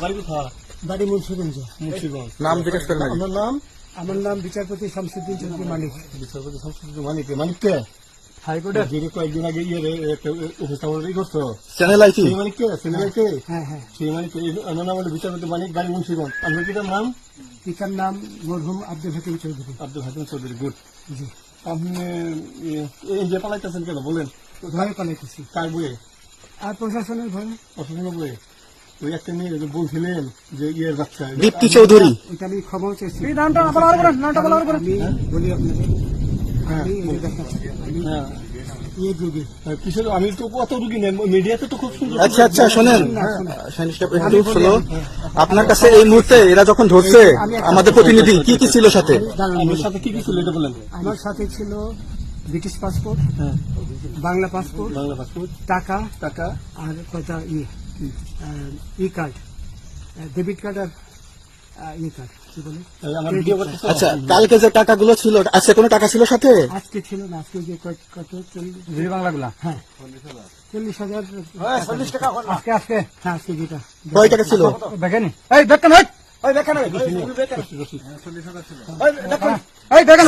বাড়ি মুন্সিগঞ্জ। নাম জিজ্ঞেস করেন। আমার নাম বিচারপতি শামসুদ্দিন চৌধুরী মানিক। বিচারপতি শামসুদ্দিন মানিক। মানিককে হাইকোর্টের যিনি কয়েকদিন আগে উপস্থাপন করছো চ্যানেল আইসি মানিককে চ্যানেলকে। হ্যাঁ হ্যাঁ, সেই মানিককে আমার নাম হলো বিচারপতি মানিক, বাড়ি মুন্সিগঞ্জ। আপনার পিতার নাম? পিতার নাম মরহুম আব্দুল হাকিম চৌধুরী। আব্দুল হাকিম চৌধুরী। গুড। জি। আপনি এই যে পালাইতেছেন কেন বলেন? ভয়ে পালাইতেছি। কার বইয়ে? আর প্রশাসনের ভয়ে। প্রশাসনের বইয়ে? ওই একটা মেয়ে বলছিলেন যে ইয়ের বাচ্চা দীপ্তি চৌধুরী। ওইটা আমি ক্ষমাও চাইছি। নামটা আমি বলি আপনাকে, আমি এই যে দেখাচ্ছি, আমি ইয়ে যোগী। কিসের? আমি তো কত রুগী নেন মিডিয়াতে তো খুব সুন্দর। আচ্ছা আচ্ছা শোনেন, আপনার কাছে এই মুহূর্তে এরা যখন ধরছে আমাদের প্রতিনিধি কি কি ছিল সাথে? আমার সাথে কি কি ছিল এটা বলেন। আমার সাথে ছিল ব্রিটিশ পাসপোর্ট, বাংলা পাসপোর্ট, টাকা টাকা আর কয়টা ই কার্ড, ডেবিট কার্ড আর ই কার্ড কি বলে। আচ্ছা, কালকে যে টাকাগুলো ছিল, আজকে কোনো টাকা ছিল সাথে? আজকে ছিল না, আজকে যে কত 40 বাংলাগুলা। হ্যাঁ 40,000। আজকে আজকে হ্যাঁ আজকে যেটা কয় টাকা ছিল দেখেনি? এই দেখেন, এই দেখেন,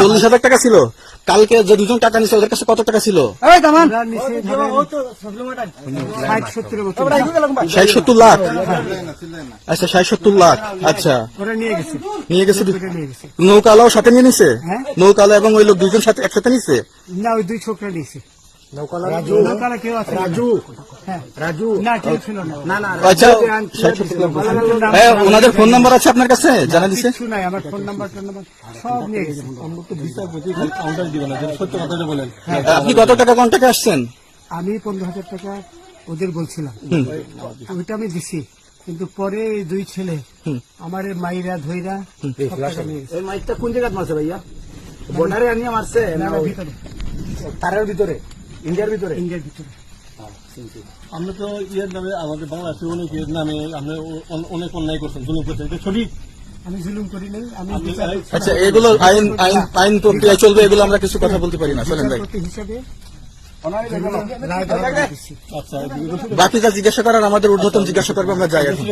40,000 টাকা ছিল। কালকে যে দুজন টাকা নিছে ওদের কাছে কত টাকা ছিল? 60-70 লাখ। আচ্ছা 60-70 লাখ। আচ্ছা নিয়ে গেছে। নৌকালাও সাথে নিয়ে নিছে? নৌকালা এবং ওই লোক দুজন সাথে একসাথে নিছে? না, ওই দুই ছোকরা নিয়েছে। ওনাদের ফোন নাম্বার আছে আপনার কাছে? জানা দিচ্ছে? আমার ফোন নাম্বার সব নিয়ে গেছে। আপনি কত টাকা কন্টাক্টে আসছেন? আমি 15,000 টাকা ওদের বলছিলাম, ওইটা আমি দিছি। কিন্তু পরে এই দুই ছেলে আমার মাইরা ধইরা এই মাইকটা কোন জায়গায় মারছে ভাইয়া? বর্ডারে আনিয়ে মারছে? ভিতরে, তারের ভিতরে, ইন্ডিয়ার ভিতরে? ইন্ডিয়ার ভিতরে। আমরা তো ইয়ের নামে আমাদের বাংলাদেশের অনেকের নামে আমরা অনেক অন্যায় করছেন, জুলুম করছেন। এটা সঠিক? আমি জুলুম করি নাই। আমি আচ্ছা, এগুলো আইন প্রক্রিয়ায় চলবে, এগুলো আমরা কিছু কথা বলতে পারি না। চলেন ভাই, হিসাবে আচ্ছা বাকি যা জিজ্ঞাসা করার আমাদের ঊর্ধ্বতন জিজ্ঞাসা করবো, আমরা যাই এখন।